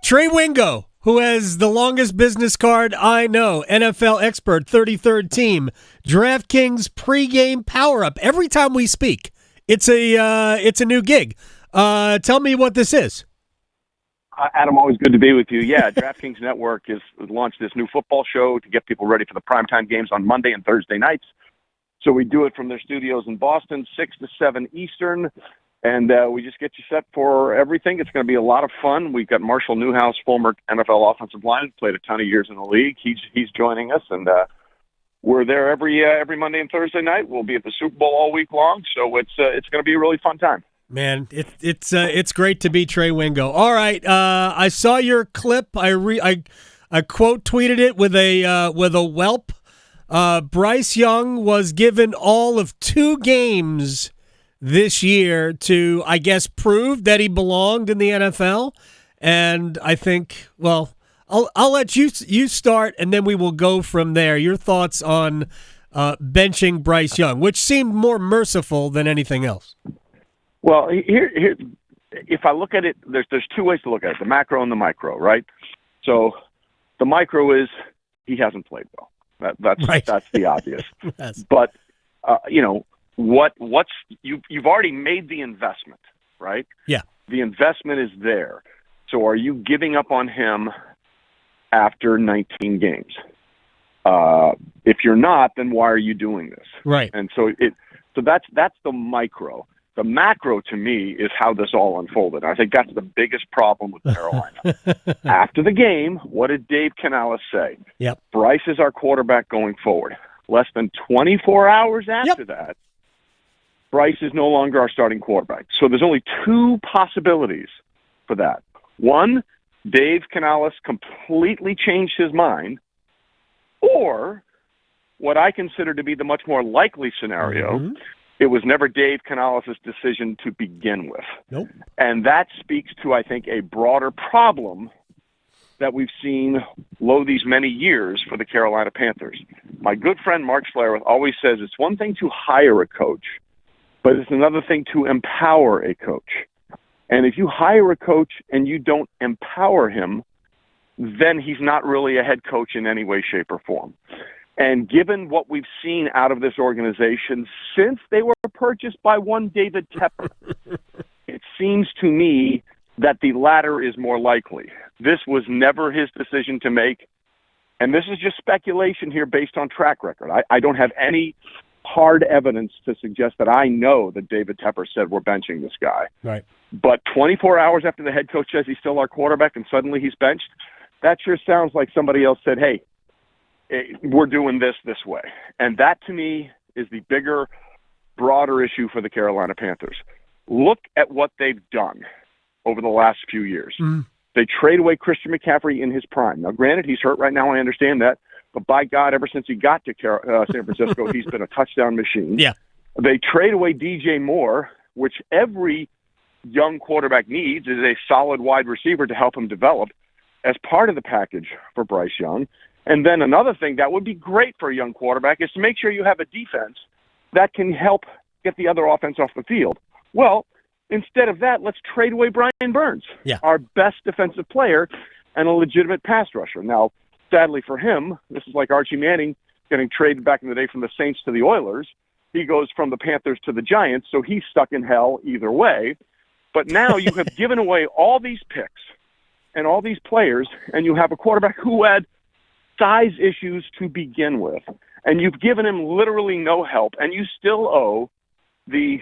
Trey Wingo, who has the longest business card I know, NFL expert, 33rd team, DraftKings pregame power-up. Every time we speak, it's a new gig. Tell me what this is. Adam, always good to be with you. Yeah, DraftKings Network has launched this new football show to get people ready for the primetime games on Monday and Thursday nights. So we do it from their studios in Boston, 6 to 7 Eastern. And we just get you set for everything. It's going to be a lot of fun. We've got Marshall Newhouse, former NFL offensive lineman, played a ton of years in the league. He's joining us, and we're there every Monday and Thursday night. We'll be at the Super Bowl all week long, so it's going to be a really fun time. Man, it's great to be Trey Wingo. All right, I saw your clip. I quote tweeted it with a whelp. Bryce Young was given all of 2 games this year to, I guess, prove that he belonged in the NFL. And I think, well, I'll let you start, and then we will go from there. Your thoughts on benching Bryce Young, which seemed more merciful than anything else. Well, here, if I look at it, there's 2 ways to look at it: the macro and the micro, right? So the micro is he hasn't played well. That's the obvious. Yes. But you've already made the investment, right? Yeah. The investment is there. So are you giving up on him after 19 games? If you're not, then why are you doing this? Right. And so that's the micro. The macro, to me, is how this all unfolded. I think that's the biggest problem with Carolina. After the game, what did Dave Canales say? Yep. Bryce is our quarterback going forward. Less than 24 hours after that, Bryce is no longer our starting quarterback. So there's only 2 possibilities for that. One, Dave Canales completely changed his mind, or what I consider to be the much more likely scenario, it was never Dave Canales' decision to begin with. Nope. And that speaks to, I think, a broader problem that we've seen these many years for the Carolina Panthers. My good friend Mark Schlereth always says it's one thing to hire a coach, but it's another thing to empower a coach. And if you hire a coach and you don't empower him, then he's not really a head coach in any way, shape, or form. And given what we've seen out of this organization since they were purchased by one David Tepper, it seems to me that the latter is more likely. This was never his decision to make, and this is just speculation here based on track record. I don't have any hard evidence to suggest that I know that David Tepper said we're benching this guy. Right. But 24 hours after the head coach says he's still our quarterback and suddenly he's benched, that sure sounds like somebody else said, hey, we're doing this way. And that, to me, is the bigger, broader issue for the Carolina Panthers. Look at what they've done over the last few years. They trade away Christian McCaffrey in his prime. Now, granted, he's hurt right now. I understand that. But by God, ever since he got to San Francisco, he's been a touchdown machine. Yeah. They trade away DJ Moore, which every young quarterback needs, is a solid wide receiver to help him develop, as part of the package for Bryce Young. And then another thing that would be great for a young quarterback is to make sure you have a defense that can help get the other offense off the field. Well, instead of that, let's trade away Brian Burns, our best defensive player and a legitimate pass rusher. Now, sadly for him, this is like Archie Manning getting traded back in the day from the Saints to the Oilers. He goes from the Panthers to the Giants, so he's stuck in hell either way. But now you have given away all these picks and all these players, and you have a quarterback who had size issues to begin with, and you've given him literally no help, and you still owe the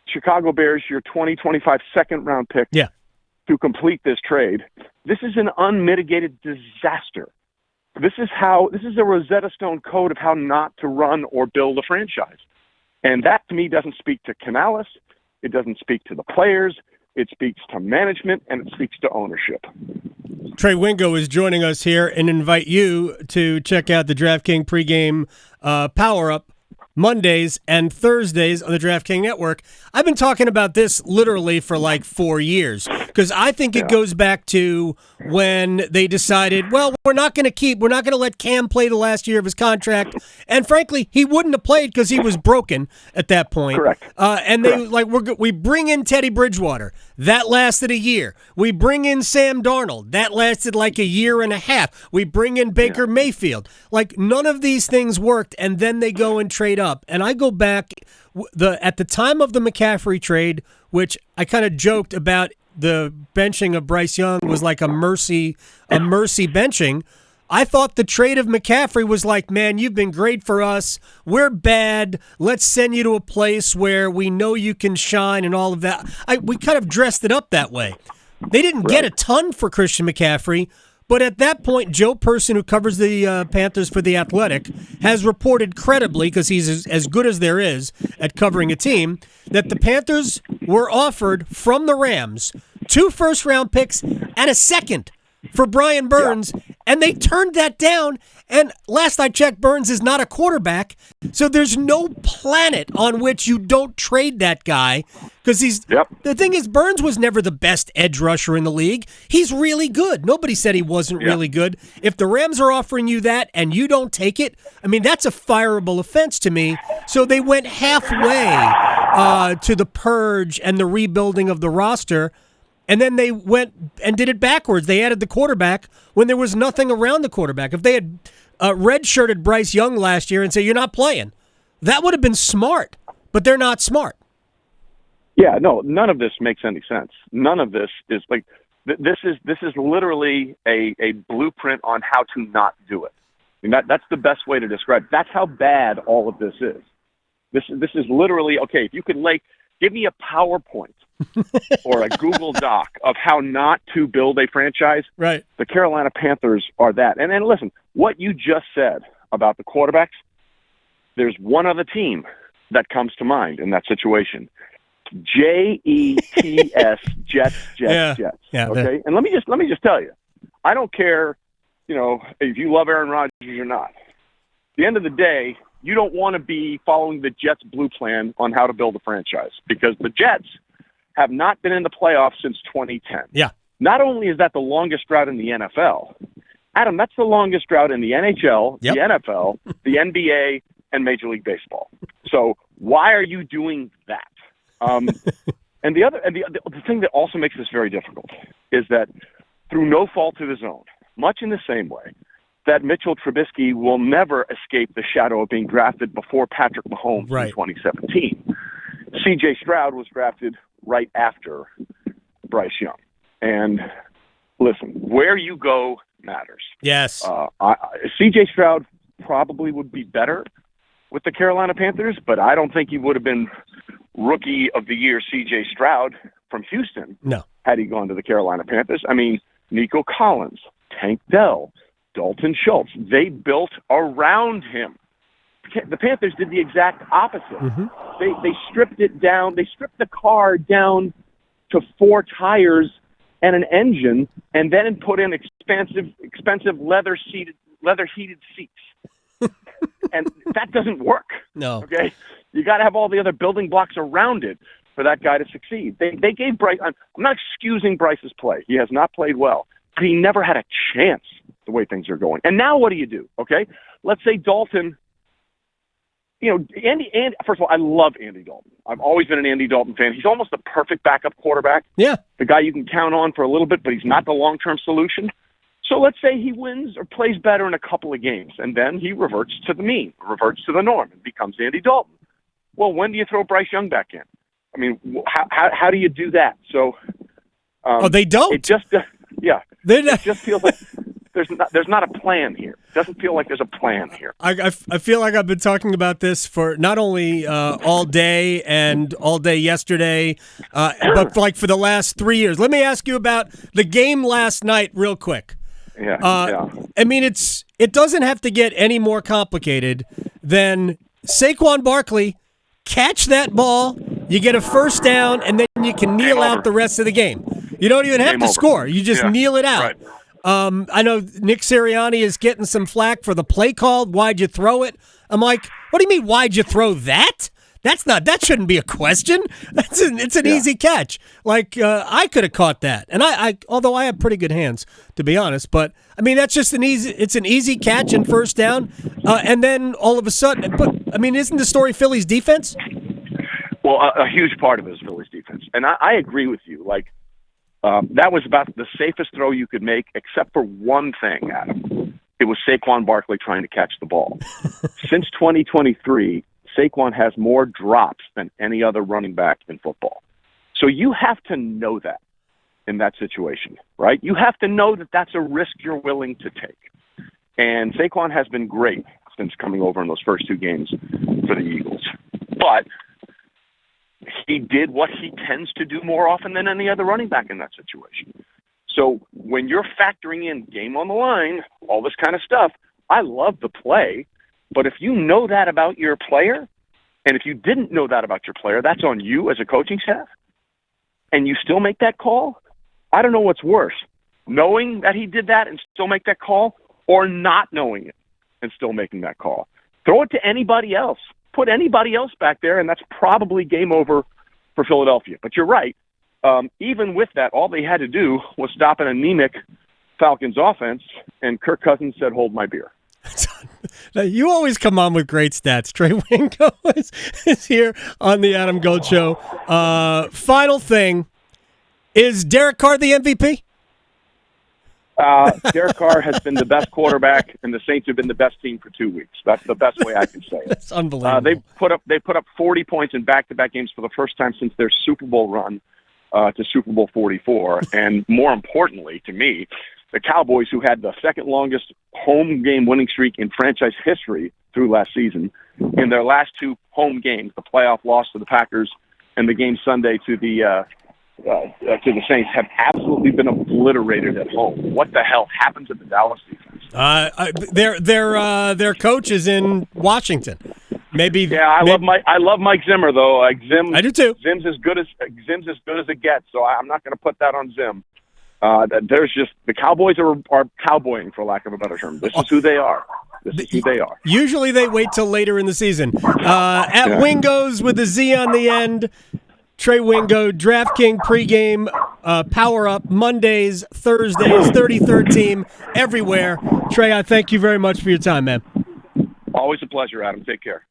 Chicago Bears your 2025 second-round pick to complete this trade. This is an unmitigated disaster. This is a Rosetta Stone code of how not to run or build a franchise. And that, to me, doesn't speak to Canales. It doesn't speak to the players. It speaks to management, and it speaks to ownership. Trey Wingo is joining us here, and invite you to check out the DraftKings pregame power-up Mondays and Thursdays on the DraftKings Network. I've been talking about this literally for like 4 years because I think it goes back to when they decided, well, we're not going to let Cam play the last year of his contract. And frankly, he wouldn't have played because he was broken at that point. Correct. And we bring in Teddy Bridgewater. That lasted a year. We bring in Sam Darnold. That lasted like a year and a half. We bring in Baker Mayfield. Like, none of these things worked, and then they go and trade up. And I go back at the time of the McCaffrey trade, which I kind of joked about. The benching of Bryce Young was like a mercy benching. I thought the trade of McCaffrey was like, man, you've been great for us. We're bad. Let's send you to a place where we know you can shine and all of that. We kind of dressed it up that way. They didn't get a ton for Christian McCaffrey, but at that point, Joe Person, who covers the Panthers for The Athletic, has reported credibly, because he's as good as there is at covering a team, that the Panthers were offered from the Rams 2 first-round picks and a second for Brian Burns, and they turned that down. And last I checked, Burns is not a quarterback, so there's no planet on which you don't trade that guy, because the thing is, Burns was never the best edge rusher in the league. He's really good. Nobody said he wasn't really good. If the Rams are offering you that and you don't take it, I mean, that's a fireable offense to me. So they went halfway to the purge and the rebuilding of the roster. And then they went and did it backwards. They added the quarterback when there was nothing around the quarterback. If they had redshirted Bryce Young last year and said, you're not playing, that would have been smart. But they're not smart. Yeah, no, none of this makes any sense. None of this is like this is literally a blueprint on how to not do it. I mean, that's the best way to describe it. That's how bad all of this is. This is literally, okay, if you could give me a PowerPoint or a Google Doc of how not to build a franchise. Right. The Carolina Panthers are that. And listen, what you just said about the quarterbacks, there's one other team that comes to mind in that situation. Jets, Jets. Yeah, okay. And let me just tell you, I don't care, if you love Aaron Rodgers or not. At the end of the day, you don't want to be following the Jets' blue plan on how to build a franchise, because the Jets have not been in the playoffs since 2010. Yeah. Not only is that the longest drought in the NFL, Adam, that's the longest drought in the NHL, the NFL, the NBA, and Major League Baseball. So why are you doing that? And the thing that also makes this very difficult is that through no fault of his own, much in the same way that Mitchell Trubisky will never escape the shadow of being drafted before Patrick Mahomes in 2017. CJ Stroud was drafted right after Bryce Young. And listen, where you go matters. Yes. CJ Stroud probably would be better with the Carolina Panthers, but I don't think he would have been Rookie of the Year CJ Stroud from Houston had he gone to the Carolina Panthers. I mean, Nico Collins, Tank Dell, Dalton Schultz, they built around him. The Panthers did the exact opposite. Mm-hmm. They stripped it down. They stripped the car down to 4 tires and an engine, and then put in expensive leather heated seats. And that doesn't work. No. Okay, you got to have all the other building blocks around it for that guy to succeed. They gave Bryce. I'm not excusing Bryce's play. He has not played well, but he never had a chance the way things are going. And now what do? Okay, let's say Dalton. Andy. First of all, I love Andy Dalton. I've always been an Andy Dalton fan. He's almost the perfect backup quarterback. Yeah, the guy you can count on for a little bit, but he's not the long-term solution. So let's say he wins or plays better in a couple of games, and then he reverts to the mean, reverts to the norm, and becomes Andy Dalton. Well, when do you throw Bryce Young back in? I mean, how do you do that? So, they don't. It just, it just feels like there's not a plan here. It doesn't feel like there's a plan here. I feel like I've been talking about this for not only all day and all day yesterday, but for the last 3 years. Let me ask you about the game last night real quick. Yeah. I mean, it doesn't have to get any more complicated than Saquon Barkley catch that ball, you get a first down, and then you can kneel out the rest of the game. You don't even have to score. You just kneel it out. Right. I know Nick Sirianni is getting some flack for the play call. Why'd you throw it? I'm like, what do you mean, why'd you throw that? That shouldn't be a question. It's an easy catch. Like I could have caught that, and I although I have pretty good hands to be honest, but I mean that's just an easy catch and first down, and then all of a sudden, but I mean isn't the story Philly's defense? Well, a huge part of it is Philly's defense, and I agree with you. Like that was about the safest throw you could make, except for one thing, Adam. It was Saquon Barkley trying to catch the ball. Since 2023, Saquon has more drops than any other running back in football. So you have to know that in that situation, right? You have to know that that's a risk you're willing to take. And Saquon has been great since coming over in those first 2 games for the Eagles. But he did what he tends to do more often than any other running back in that situation. So when you're factoring in game on the line, all this kind of stuff, I love the play. But if you know that about your player, and if you didn't know that about your player, that's on you as a coaching staff, and you still make that call, I don't know what's worse, knowing that he did that and still make that call, or not knowing it and still making that call. Throw it to anybody else. Put anybody else back there, and that's probably game over for Philadelphia. But you're right. Even with that, all they had to do was stop an anemic Falcons offense, and Kirk Cousins said, "Hold my beer." You always come on with great stats. Trey Wingo is here on the Adam Gold Show. Final thing, is Derek Carr the MVP? Derek Carr has been the best quarterback, and the Saints have been the best team for 2 weeks. That's the best way I can say it. That's unbelievable. They put up 40 points in back-to-back games for the first time since their Super Bowl run to Super Bowl 44. And more importantly to me, the Cowboys, who had the second longest home game winning streak in franchise history through last season, in their last 2 home games, the playoff loss to the Packers and the game Sunday to the Saints, have absolutely been obliterated at home. What the hell happened to the Dallas defense? Their coach is in Washington. Maybe. Yeah, I love Mike Zimmer though. I do too. Zim's as good as it gets. So I'm not going to put that on Zim. There's just the Cowboys are cowboying, for lack of a better term. This is who they are. Usually they wait till later in the season. At Wingo's with a Z on the end. Trey Wingo, DraftKings pregame, Power Up, Mondays, Thursdays, 33rd team, everywhere. Trey, I thank you very much for your time, man. Always a pleasure, Adam. Take care.